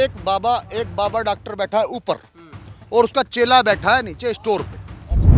एक बाबा डॉक्टर बैठा है ऊपर और उसका चेला बैठा है नीचे स्टोर पे।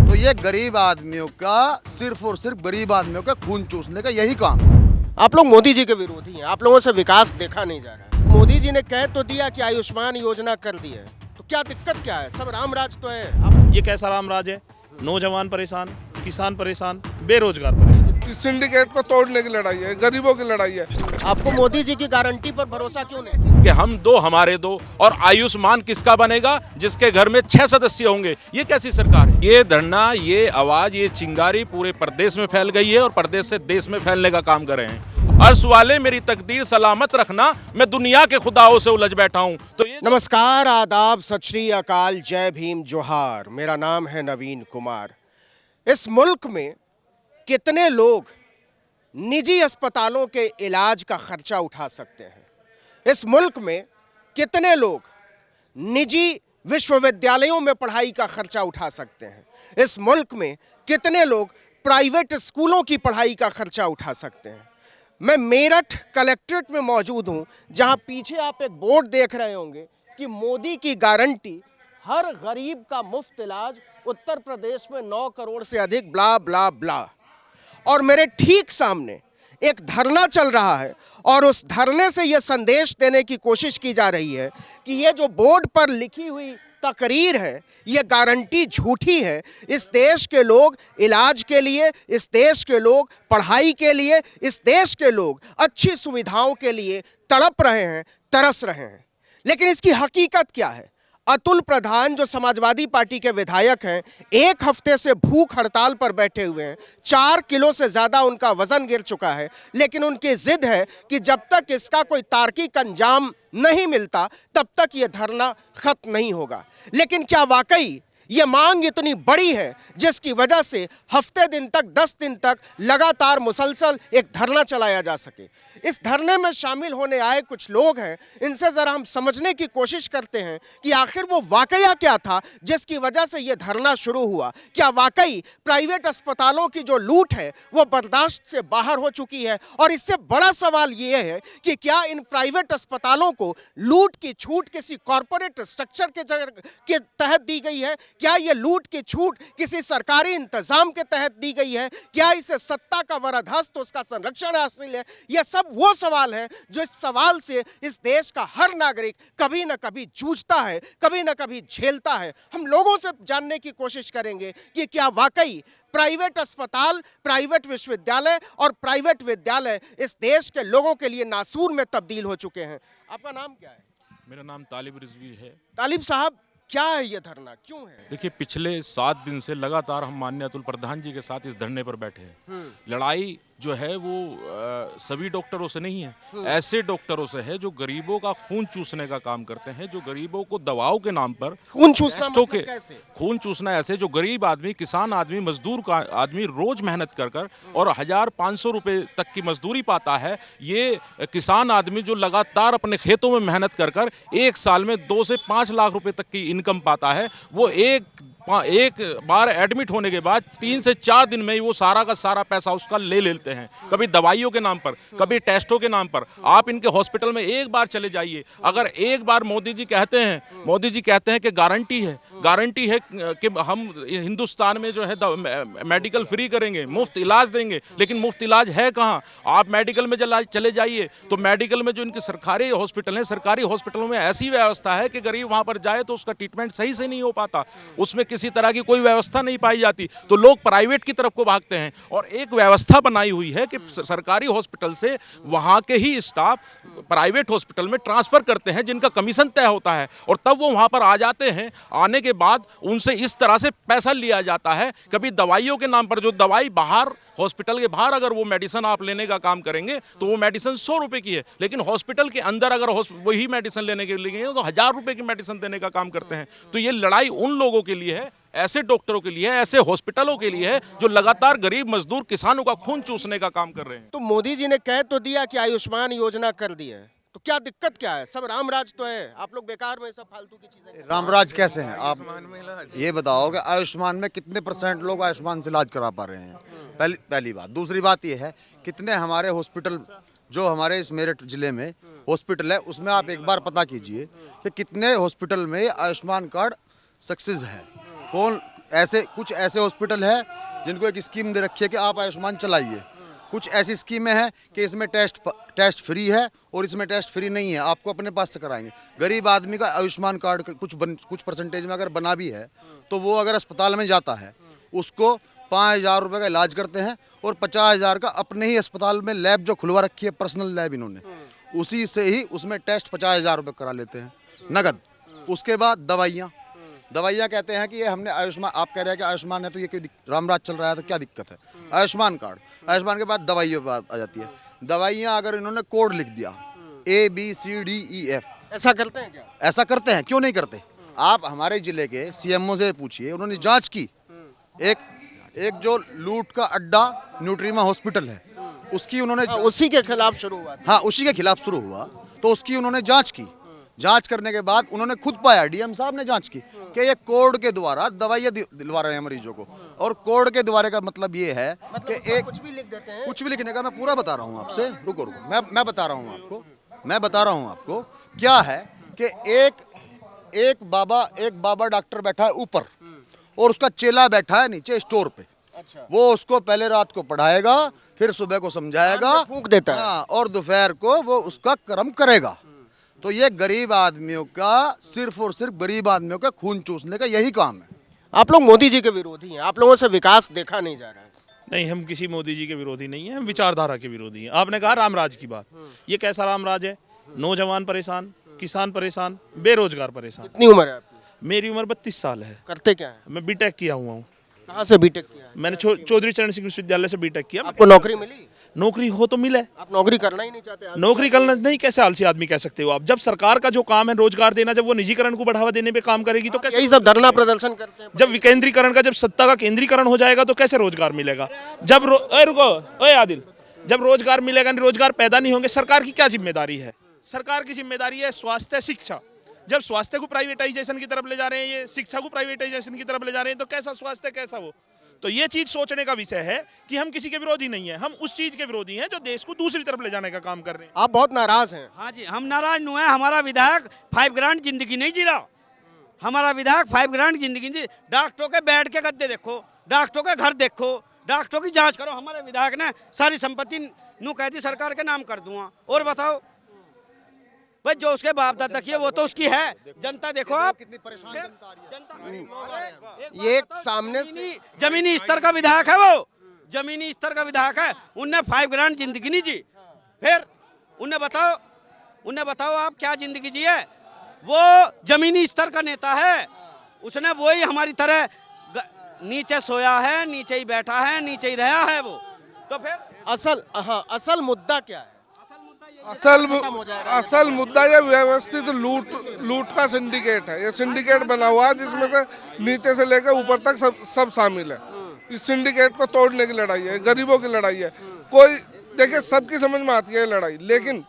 तो ये गरीब आदमियों का सिर्फ और सिर्फ गरीब आदमियों का खून चूसने का यही काम है। आप लोग मोदी जी के विरोधी हैं, आप लोगों से विकास देखा नहीं जा रहा है। मोदी जी ने कह तो दिया कि आयुष्मान योजना कर दी है, तो क्या दिक्कत क्या है? सब रामराज तो है। ये कैसा रामराज है? नौजवान परेशान, किसान परेशान, बेरोजगार परेशान। सिंडिकेट को तोड़ने की लड़ाई है, गरीबों की लड़ाई है। आपको मोदी जी की गारंटी पर भरोसा क्यों नहीं? कि हम दो हमारे दो और आयुष्मान किसका बनेगा? जिसके घर में 6 सदस्य होंगे। ये कैसी सरकार है? ये धरना, ये आवाज, ये चिंगारी पूरे प्रदेश में फैल गई है और प्रदेश से देश में फैलने का काम कर रहे हैं। अर्श वाले मेरी तकदीर सलामत रखना, मैं दुनिया के खुदाओं से उलझ बैठा हूं। तो ये नमस्कार, आदाब, सत श्री अकाल, जय भीम, जोहार। मेरा नाम है नवीन कुमार। इस मुल्क में कितने लोग निजी अस्पतालों के इलाज का खर्चा उठा सकते हैं? इस मुल्क में कितने लोग निजी विश्वविद्यालयों में पढ़ाई का खर्चा उठा सकते हैं? इस मुल्क में कितने लोग प्राइवेट स्कूलों की पढ़ाई का खर्चा उठा सकते हैं? मैं मेरठ कलेक्ट्रेट में मौजूद हूं, जहां पीछे आप एक बोर्ड देख रहे होंगे कि मोदी की गारंटी, हर गरीब का मुफ्त इलाज, उत्तर प्रदेश में 9 करोड़ से अधिक, ब्ला ब्ला ब्ला। और मेरे ठीक सामने एक धरना चल रहा है और उस धरने से यह संदेश देने की कोशिश की जा रही है कि ये जो बोर्ड पर लिखी हुई तकरीर है, ये गारंटी झूठी है। इस देश के लोग इलाज के लिए, इस देश के लोग पढ़ाई के लिए, इस देश के लोग अच्छी सुविधाओं के लिए तड़प रहे हैं, तरस रहे हैं। लेकिन इसकी हकीकत क्या है? अतुल प्रधान जो समाजवादी पार्टी के विधायक हैं, 1 हफ्ते से भूख हड़ताल पर बैठे हुए हैं। 4 किलो से ज़्यादा उनका वजन गिर चुका है, लेकिन उनकी जिद है कि जब तक इसका कोई तार्किक अंजाम नहीं मिलता तब तक ये धरना खत्म नहीं होगा। लेकिन क्या वाकई ये मांग इतनी बड़ी है जिसकी वजह से हफ्ते दिन तक, 10 दिन तक लगातार मुसलसल एक धरना चलाया जा सके? इस धरने में शामिल होने आए कुछ लोग हैं, इनसे ज़रा हम समझने की कोशिश करते हैं कि आखिर वो वाकया क्या था जिसकी वजह से ये धरना शुरू हुआ। क्या वाकई प्राइवेट अस्पतालों की जो लूट है वो बर्दाश्त से बाहर हो चुकी है? और इससे बड़ा सवाल ये है कि क्या इन प्राइवेट अस्पतालों को लूट की छूट किसी कॉरपोरेट स्ट्रक्चर के तहत दी गई है? क्या ये लूट की छूट किसी सरकारी इंतजाम के तहत दी गई है? क्या इसे सत्ता का वरदहस्त, उसका संरक्षण हासिल है? ये सब वो सवाल है जो इस सवाल से इस देश का हर नागरिक कभी ना कभी जूझता है, कभी ना कभी झेलता है। हम लोगों से जानने की कोशिश करेंगे कि क्या वाकई प्राइवेट अस्पताल, प्राइवेट विश्वविद्यालय और प्राइवेट विद्यालय इस देश के लोगों के लिए नासूर में तब्दील हो चुके हैं। आपका नाम क्या है? मेरा नाम तालिब रिजवी है। तालिब साहब, क्या है ये धरना, क्यों है? देखिए, पिछले 7 दिन से लगातार हम माननीय अतुल प्रधान जी के साथ इस धरने पर बैठे हैं। लड़ाई जो है वो सभी डॉक्टरों से नहीं है, ऐसे डॉक्टरों से है जो गरीबों का खून चूसने का काम करते हैं, जो गरीबों को दवाओं के नाम पर खून चूसना मतलब कैसे? खून चूसना ऐसे जो गरीब आदमी, किसान आदमी, मजदूर का आदमी रोज मेहनत कर कर और 1500 रुपए तक की मजदूरी पाता है। ये किसान आदमी जो लगातार अपने खेतों में मेहनत कर कर 1 साल में 2 से 5 लाख रुपए तक की इनकम पाता है, वो एक बार एडमिट होने के बाद 3 से 4 दिन में ही वो सारा का सारा पैसा उसका ले लेते हैं। कभी दवाइयों के नाम पर, कभी टेस्टों के नाम पर। आप इनके हॉस्पिटल में एक बार चले जाइए, अगर एक बार मोदी जी कहते हैं कि गारंटी है कि हम हिंदुस्तान में जो है मेडिकल फ्री करेंगे, मुफ्त इलाज देंगे, लेकिन मुफ्त इलाज है कहाँ? आप मेडिकल में चले जाइए तो मेडिकल में जो इनके सरकारी हॉस्पिटल हैं, सरकारी हॉस्पिटलों में ऐसी व्यवस्था है कि गरीब वहाँ पर जाए तो उसका ट्रीटमेंट सही से नहीं हो पाता, उसमें किसी तरह की कोई व्यवस्था नहीं पाई जाती, तो लोग प्राइवेट की तरफ को भागते हैं। और एक व्यवस्था बनाई हुई है कि सरकारी हॉस्पिटल से वहाँ के ही स्टाफ प्राइवेट हॉस्पिटल में ट्रांसफर करते हैं, जिनका कमीशन तय होता है, और तब वो वहाँ पर आ जाते हैं। आने के बाद उनसे इस तरह से पैसा लिया जाता है, कभी दवाइयों के नाम पर, जो दवाई बाहर हॉस्पिटल के बाहर अगर वो मेडिसिन आप लेने का काम करेंगे तो वो मेडिसिन 100 रुपए की है, लेकिन हॉस्पिटल के अंदर अगर वही मेडिसिन लेने के लिए तो 1000 रुपए की मेडिसिन देने का काम करते हैं। तो ये लड़ाई उन लोगों के लिए है, ऐसे डॉक्टरों के लिए है, ऐसे हॉस्पिटलों के लिए है जो लगातार गरीब मजदूर किसानों का खून चूसने का काम कर रहे हैं। तो मोदी जी ने कह तो दिया कि आयुष्मान योजना कर दी है, तो क्या दिक्कत क्या है? सब रामराज तो है, आप लोग बेकार में सब फालतू की चीजें। रामराज कैसे हैं आप ये बताओ कि आयुष्मान में कितने % लोग आयुष्मान से इलाज करा पा रहे हैं? पहली बात। दूसरी बात ये है, कितने हमारे हॉस्पिटल जो हमारे इस मेरठ जिले में हॉस्पिटल है उसमें आप एक बार पता कीजिए कि कितने हॉस्पिटल में आयुष्मान कार्ड सक्सेस है। कौन ऐसे कुछ ऐसे हॉस्पिटल है जिनको एक स्कीम दे रखी है कि आप आयुष्मान चलाइए, कुछ ऐसी स्कीमें हैं कि इसमें टेस्ट फ्री है और इसमें टेस्ट फ्री नहीं है, आपको अपने पास से कराएंगे। गरीब आदमी का आयुष्मान कार्ड कुछ परसेंटेज में अगर बना भी है तो वो अगर अस्पताल में जाता है उसको 5,000 रुपये का इलाज करते हैं और 50,000 का अपने ही अस्पताल में लैब जो खुलवा रखी है, पर्सनल लैब इन्होंने, उसी से ही उसमें टेस्ट 50,000 रुपये करा लेते हैं नगद। उसके बाद दवाइयाँ कहते हैं कि ये हमने आयुष्मान, आप कह रहे हैं कि आयुष्मान है तो ये कोई रामराज चल रहा है तो क्या दिक्कत है। आयुष्मान कार्ड के बाद दवाइयों की बात आ जाती है। दवाइयाँ अगर इन्होंने कोड लिख दिया ABCDEF, ऐसा करते हैं क्या? ऐसा करते हैं, क्यों नहीं करते? आप हमारे जिले के CMO से पूछिए, उन्होंने जांच की। एक जो लूट का अड्डा न्यूट्रीमा हॉस्पिटल है उसकी उन्होंने उसी के खिलाफ शुरू हुआ था। हाँ, उसी के खिलाफ शुरू हुआ तो उसकी उन्होंने जांच की। जांच करने के बाद उन्होंने खुद पाया, DM साहब ने जांच की कि ये कोड के द्वारा दवाइयाँ दिलवा रहे हैं मरीजों को। और कोड के द्वारा का मतलब ये है कि एक कुछ भी लिख देते हैं। कुछ भी लिखने का, मैं पूरा बता रहा हूँ आपसे, रुको मैं बता रहा हूँ आपको क्या है कि एक बाबा डॉक्टर बैठा है ऊपर और उसका चेला बैठा है नीचे स्टोर पे। अच्छा। वो उसको पहले रात को पढ़ाएगा, फिर सुबह को समझाएगा, फूंक देता है। हाँ, और दोपहर को वो उसका कर्म करेगा। तो ये गरीब आदमियों का, सिर्फ और सिर्फ गरीब आदमियों का खून चूसने का यही काम है। आप लोग मोदी जी के विरोधी हैं, आप लोगों से विकास देखा नहीं जा रहा है। नहीं, हम किसी मोदी जी के विरोधी नहीं हैं, हम विचारधारा के विरोधी हैं। आपने कहा रामराज की बात, ये कैसा रामराज है? नौजवान परेशान, किसान परेशान, बेरोजगार परेशान। कितनी उम्र है आपकी? मेरी उम्र 32 साल है। करते क्या है? मैं बीटेक किया हुआ हूँ। कहाँ से बीटेक किया है? मैंने चौधरी चरण सिंह विश्वविद्यालय से बीटेक किया। आपको नौकरी मिली? नौकरी हो तो मिले। आप नौकरी करना ही नहीं चाहते? नौकरी करना नहीं, कैसे आलसी आदमी कह सकते हो आप? जब सरकार का जो काम है रोजगार देना, जब वो निजीकरण को बढ़ावा देने पे काम करेगी तो कैसे? यही सब धरना प्रदर्शन करते हैं। जब विकेंद्रीकरण का, जब सत्ता का केंद्रीकरण हो जाएगा तो कैसे रोजगार मिलेगा? जब ओए आदिल, जब रोजगार मिलेगा नहीं, रोजगार पैदा नहीं होंगे, सरकार की क्या जिम्मेदारी है? सरकार की जिम्मेदारी है स्वास्थ्य, शिक्षा। जब स्वास्थ्य को प्राइवेटाइजेशन की तरफ ले जा रहे हैं, ये शिक्षा को प्राइवेटाइजेशन की तरफ ले जा रहे हैं, तो कैसा स्वास्थ्य, कैसा वो? तो ये चीज सोचने का विषय है कि हम किसी के विरोधी नहीं है, हम उस चीज के विरोधी हैं जो देश को दूसरी तरफ ले जाने का काम कर रहे हैं। आप बहुत नाराज हैं। हाँ जी, हम नाराज नहीं है। हमारा विधायक 5 ग्रांड जिंदगी नहीं जी रहा। हमारा विधायक 5 ग्रांड जिंदगी जी। डॉक्टरों के बेड के गद्दे देखो, डॉक्टरों के घर देखो, डॉक्टरों की जांच करो। हमारे विधायक ने सारी संपत्ति नू कह दी सरकार के नाम कर दूंगा। और बताओ भाई, जो उसके बाप दादा की है वो तो उसकी है। जनता देखो आप कितनी परेशान जनता आ रही है। जनता ये एक सामने से जमीनी स्तर का विधायक है, वो जमीनी स्तर का विधायक है। उनने 5 ग्रांड जिंदगी नहीं जी। फिर उन्हें बताओ आप क्या जिंदगी जी है? वो जमीनी स्तर का नेता है। उसने वही हमारी तरह नीचे सोया है, नीचे ही बैठा है, नीचे ही रहा है वो। तो फिर असल मुद्दा क्या है? असल मुद्दा ये व्यवस्थित लूट का सिंडिकेट है। ये सिंडिकेट बना हुआ है जिसमें से नीचे से लेकर ऊपर तक सब शामिल है। इस सिंडिकेट को तोड़ने की लड़ाई है, गरीबों की लड़ाई है। कोई देखिए, सबकी समझ में आती है लड़ाई, लेकिन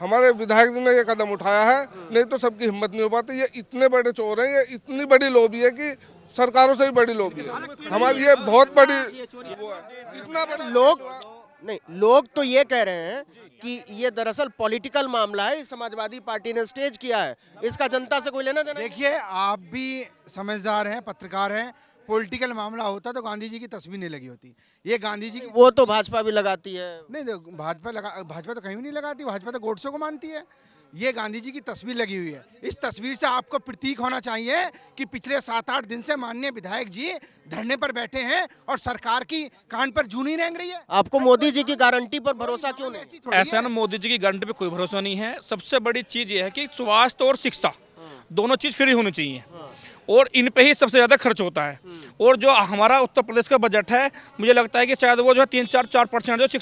हमारे विधायक जी ने ये कदम उठाया है, नहीं तो सबकी हिम्मत नहीं हो पाती। ये इतने बड़े चोर हैं, ये इतनी बड़ी लॉबी है कि सरकारों से भी बड़ी लॉबी है हमारी। ये बहुत बड़ी वो है, इतना बड़ा लोग तो ये कह रहे हैं कि ये दरअसल पॉलिटिकल मामला है, समाजवादी पार्टी ने स्टेज किया है, इसका जनता से कोई लेना देना? देखिए, आप भी समझदार हैं, पत्रकार हैं। पॉलिटिकल मामला होता तो गांधी जी की तस्वीर नहीं लगी होती। ये गांधी जी की वो तो भाजपा भी लगाती है। नहीं, भाजपा तो कहीं भी नहीं लगाती। भाजपा तो गोडसे को मानती है। ये गांधी जी की तस्वीर लगी हुई है। इस तस्वीर से आपको प्रतीक होना चाहिए कि पिछले 7-8 दिन से माननीय विधायक जी धरने पर बैठे हैं और सरकार की कान पर जू नहीं रेंग रही है। आपको मोदी जी की गारंटी पर भरोसा क्यों नहीं? ऐसा ना, मोदी जी की गारंटी पे कोई भरोसा नहीं है। सबसे बड़ी चीज ये है कि स्वास्थ्य और शिक्षा दोनों चीज फ्री होनी चाहिए और इन पे ही सबसे ज़्यादा खर्च होता है। और जो हमारा उत्तर प्रदेश का बजट है, मुझे लगता है कि शायद वो जो है 3-4% जो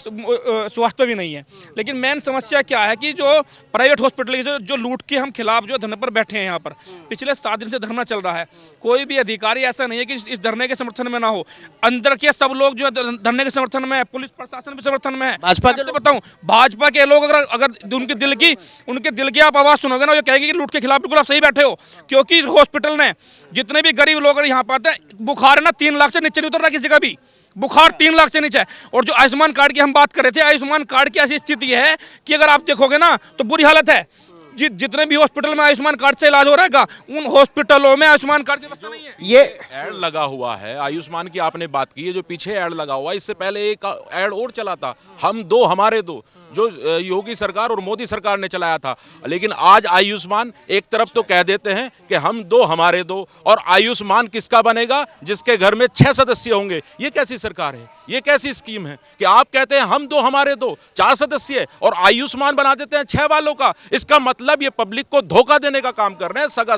स्वास्थ्य पे भी नहीं है। लेकिन मेन समस्या क्या है कि जो प्राइवेट हॉस्पिटल की जो लूट के हम खिलाफ जो धरने पर बैठे हैं, यहाँ पर पिछले 7 दिन से धरना चल रहा है। कोई भी अधिकारी ऐसा नहीं है कि इस धरने के समर्थन में ना हो। अंदर के सब लोग जो है धरने के समर्थन में है, पुलिस प्रशासन भी समर्थन में है। भाजपा के बताऊँ, भाजपा के लोग अगर उनके दिल की आप आवाज़ सुनोगे ना, ये कहेंगे कि लूट के खिलाफ बिल्कुल आप सही बैठे हो। क्योंकि इस हॉस्पिटल ने जितने भी गरीब लोग यहाँ पर आते हैं, बुखार है ना 3 लाख से नीचे नहीं उतर रहा किसी का भी। बुखार 3 लाख से नीचे है। और जो आयुष्मान कार्ड की हम बात कर रहे थे, आयुष्मान कार्ड की ऐसी स्थिति है कि अगर आप देखोगे ना तो बुरी हालत है। जितने भी हॉस्पिटल में आयुष्मान कार्ड से इलाज हो रहा है, उन हॉस्पिटलों में आयुष्मान कार्ड की व्यवस्था नहीं है। ये ऐड लगा हुआ है आयुष्मान की, आपने बात की है, जो पीछे ऐड लगा हुआ है, इससे पहले एक ऐड और चला था, हम दो हमारे दो, जो योगी सरकार और मोदी सरकार ने चलाया था। लेकिन आज आयुष्मान एक तरफ तो कह देते हैं कि हम दो हमारे दो, और आयुष्मान किसका बनेगा? जिसके घर में 6 सदस्य होंगे। ये कैसी सरकार है? ये कैसी स्कीम है कि आप कहते हैं हम दो हमारे दो, 4 सदस्य, और आयुष्मान बना देते हैं 6 वालों का? इसका मतलब ये पब्लिक को धोखा देने का काम कर रहे हैं। सरा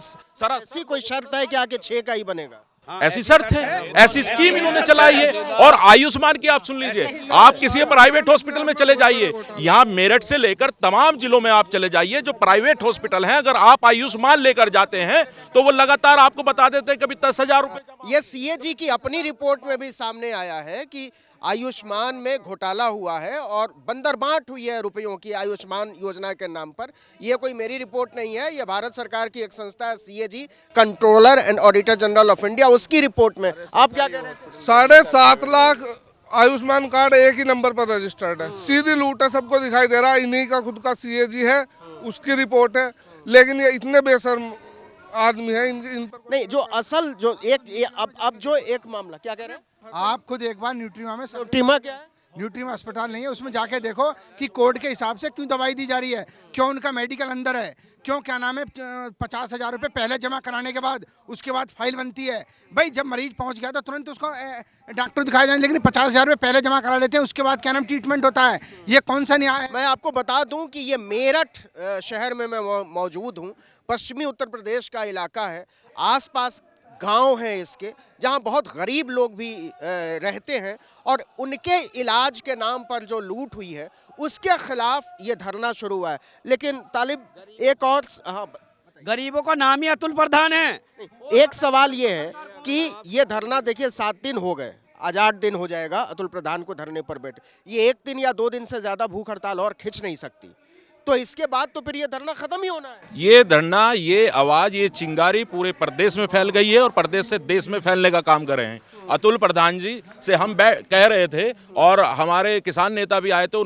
ऐसी कोई शर्त है कि आगे 6 का ही बनेगा? ऐसी शर्त है, ऐसी स्कीम इन्होंने चलाई है। और आयुष्मान की आप सुन लीजिए, आप किसी प्राइवेट हॉस्पिटल में चले जाइए, यहाँ मेरठ से लेकर तमाम जिलों में आप चले जाइए, जो प्राइवेट हॉस्पिटल हैं, अगर आप आयुष्मान लेकर जाते हैं तो वो लगातार आपको बता देते हैं कभी 10,000 रुपए। ये सीएजी की अपनी रिपोर्ट में भी सामने आया है कि आयुष्मान में घोटाला हुआ है और बंदरबांट हुई है रुपयों की आयुष्मान योजना के नाम पर। ये कोई मेरी रिपोर्ट नहीं है, ये भारत सरकार की एक संस्था है CAG, controller and auditor general of India, उसकी रिपोर्ट में। आप क्या कह रहे हैं? 7.5 लाख आयुष्मान कार्ड एक ही नंबर पर रजिस्टर्ड है। सीधी लूट है, सबको दिखाई दे रहा है। इन्हीं का खुद का सीएजी है, उसकी रिपोर्ट है। लेकिन ये इतने बेशर्म आदमी है, इन पर नहीं, जो असल जो अब जो एक मामला क्या कह रहे हैं? आप खुद एक बार न्यूट्रीमा में टीमा क्या है? न्यूट्रीमा अस्पताल नहीं है, उसमें जाके देखो कि कोड के हिसाब से क्यों दवाई दी जा रही है, क्यों उनका मेडिकल अंदर है, क्यों क्या नाम है 50,000 रुपये पहले जमा कराने के बाद उसके बाद फाइल बनती है। भाई जब मरीज पहुंच गया तो तुरंत उसको डॉक्टर दिखाया जाए, लेकिन 50,000 रुपये पहले जमा करा लेते हैं, उसके बाद क्या नाम ट्रीटमेंट होता है। ये कौन सा न्याय है? मैं आपको बता दूं कि ये मेरठ शहर में मैं मौजूद हूं। पश्चिमी उत्तर प्रदेश का इलाका है, आसपास गांव हैं इसके, जहां बहुत गरीब लोग भी रहते हैं, और उनके इलाज के नाम पर जो लूट हुई है उसके खिलाफ ये धरना शुरू हुआ है। लेकिन तालिब एक और गरीबों का नाम ही अतुल प्रधान है। एक सवाल ये है कि ये धरना देखिए 7 दिन हो गए, आज 8 दिन हो जाएगा अतुल प्रधान को धरने पर बैठे। ये 1 दिन या 2 दिन से ज्यादा भूख हड़ताल और खिंच नहीं सकती, तो इसके बाद तो फिर ये धरना खत्म ही होना है। ये धरना, ये आवाज, ये चिंगारी पूरे प्रदेश में फैल गई है और प्रदेश से देश में फैलने का काम कर रहे हैं। अतुल प्रधान जी से हम कह रहे थे, और हमारे किसान नेता भी आए थे,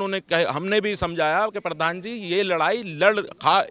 हमने भी समझाया कि प्रधान जी ये लड़ाई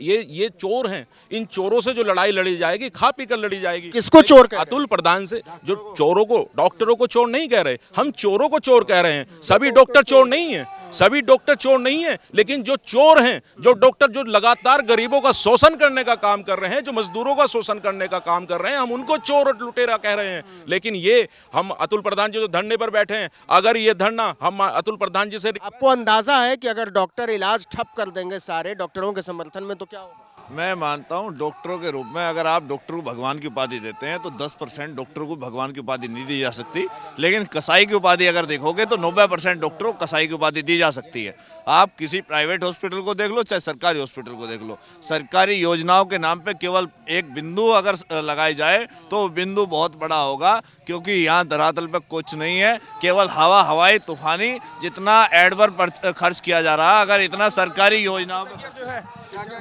ये चोर हैं, इन चोरों से जो लड़ाई लड़ी जाएगी खा पी कर लड़ी जाएगी। किसको चोर कह रहे हैं? अतुल प्रधान से। जो चोरों को, डॉक्टरों को चोर नहीं कह रहे, हम चोरों को चोर कह रहे हैं। सभी डॉक्टर चोर नहीं है, सभी डॉक्टर चोर नहीं है, लेकिन जो चोर हैं, जो डॉक्टर जो लगातार गरीबों का शोषण करने का काम कर रहे हैं, जो मजदूरों का शोषण करने का काम कर रहे हैं, हम उनको चोर और लुटेरा कह रहे हैं। लेकिन ये हम अतुल प्रधान जी जो धरने पर बैठे हैं, अगर ये धरना हम अतुल प्रधान जी से, आपको अंदाजा है कि अगर डॉक्टर इलाज ठप कर देंगे सारे डॉक्टरों के समर्थन में, तो क्या होगा? मैं मानता हूं डॉक्टरों के रूप में अगर आप डॉक्टर को भगवान की उपाधि देते हैं तो 10% डॉक्टरों को भगवान की उपाधि नहीं दी जा सकती। लेकिन कसाई की उपाधि अगर देखोगे तो 90% डॉक्टरों को कसाई की उपाधि दी जा सकती है। आप किसी प्राइवेट हॉस्पिटल को देख लो, चाहे सरकारी हॉस्पिटल को देख लो, सरकारी योजनाओं के नाम पे केवल एक बिंदु अगर लगाई जाए तो बिंदु बहुत बड़ा होगा, क्योंकि यहाँ धरातल पे कुछ नहीं है, केवल हवाई तूफानी जितना एडवर पर खर्च किया जा रहा है। अगर इतना सरकारी योजनाओं पे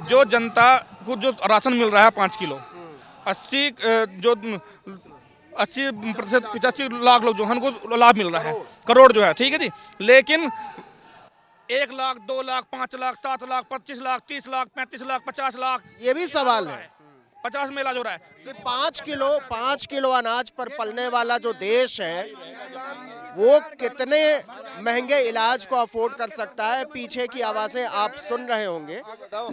जो जनता को जो राशन मिल रहा है 5 किलो, 80% 85 लाख लोग जो हैं उनको लाभ मिल रहा है, करोड़ जो है, ठीक है जी। लेकिन 1 लाख, 2 लाख, 5 लाख, 7 लाख, 25 लाख, 30 लाख, 35 लाख, 50 लाख, ये भी सवाल है। 50 में इलाज हो रहा है। कि 5 किलो अनाज पर पलने वाला जो देश है वो कितने महंगे इलाज को अफोर्ड कर सकता है? पीछे की आवाजें आप सुन रहे होंगे,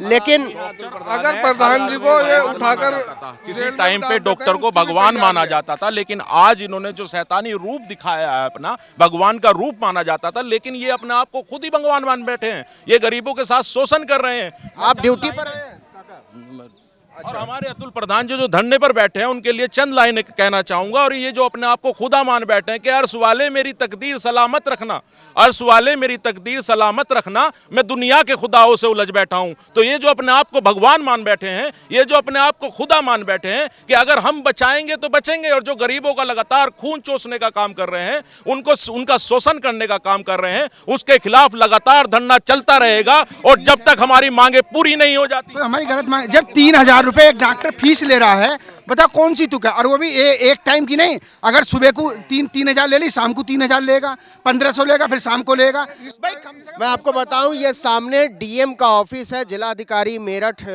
लेकिन अगर प्रधान जी को ये उठाकर किसी टाइम पे डॉक्टर को भगवान माना जाता था, लेकिन आज इन्होंने जो शैतानी रूप दिखाया है अपना, भगवान का रूप माना जाता था, लेकिन ये अपने आप को खुद ही भगवान मान बैठे हैं। ये गरीबों के साथ शोषण कर रहे हैं। आप ड्यूटी पर हैं? और हमारे अतुल प्रधान जी जो धरने पर बैठे हैं उनके लिए चंद लाइनें कहना चाहूंगा। और ये जो अपने आप को खुदा मान बैठे हैं कि अर्श वाले मेरी तकदीर सलामत रखना, अर्श वाले मेरी तकदीर सलामत रखना, मैं दुनिया के खुदाओं से उलझ बैठा हूं। तो ये जो अपने आप को भगवान मान बैठे हैं, ये जो अपने आप को खुदा मान बैठे हैं कि अगर हम बचाएंगे तो बचेंगे, और जो गरीबों का लगातार खून चूसने का काम कर रहे हैं, उनका शोषण करने का काम कर रहे हैं, उसके खिलाफ लगातार धरना चलता रहेगा। और जब तक हमारी मांगे पूरी नहीं हो जाती, हमारी गलत मांग, जब 3,000 1000 रुपए एक डॉक्टर फीस ले रहा है, बताओ कौन सी तुक है? और वो भी एक टाइम की नहीं, अगर सुबह को 3,000 ले ली, शाम को 3,000 लेगा, 1500 लेगा, फिर शाम को लेगा। भाई मैं आपको बताऊं, ये सामने डीएम का ऑफिस है, जिलाधिकारी मेरठ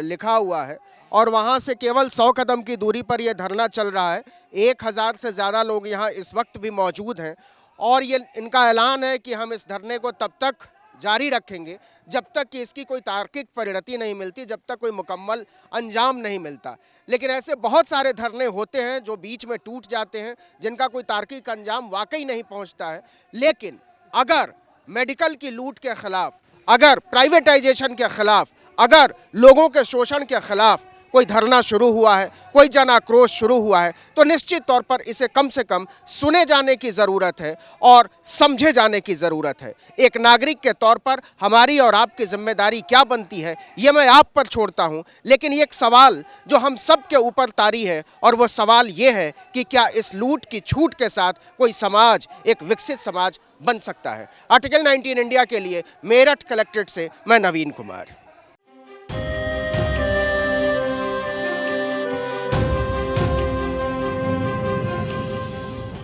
लिखा हुआ है, और वहां से केवल 100 कदम की दूरी पर यह धरना चल रहा है। 1000 से ज़्यादा लोग यहाँ इस वक्त भी मौजूद हैं, और ये इनका ऐलान है कि हम इस धरने को तब तक जारी रखेंगे जब तक कि इसकी कोई तार्किक परिणति नहीं मिलती, जब तक कोई मुकम्मल अंजाम नहीं मिलता। लेकिन ऐसे बहुत सारे धरने होते हैं जो बीच में टूट जाते हैं, जिनका कोई तार्किक अंजाम वाकई नहीं पहुंचता है। लेकिन अगर मेडिकल की लूट के खिलाफ, अगर प्राइवेटाइजेशन के खिलाफ, अगर लोगों के शोषण के खिलाफ कोई धरना शुरू हुआ है, कोई जन आक्रोश शुरू हुआ है, तो निश्चित तौर पर इसे कम से कम सुने जाने की ज़रूरत है और समझे जाने की ज़रूरत है। एक नागरिक के तौर पर हमारी और आपकी जिम्मेदारी क्या बनती है, ये मैं आप पर छोड़ता हूँ। लेकिन ये एक सवाल जो हम सब के ऊपर तारी है, और वो सवाल ये है कि क्या इस लूट की छूट के साथ कोई समाज, एक विकसित समाज बन सकता है। आर्टिकल 19 इंडिया के लिए मेरठ कलेक्ट्रेट से मैं नवीन कुमार।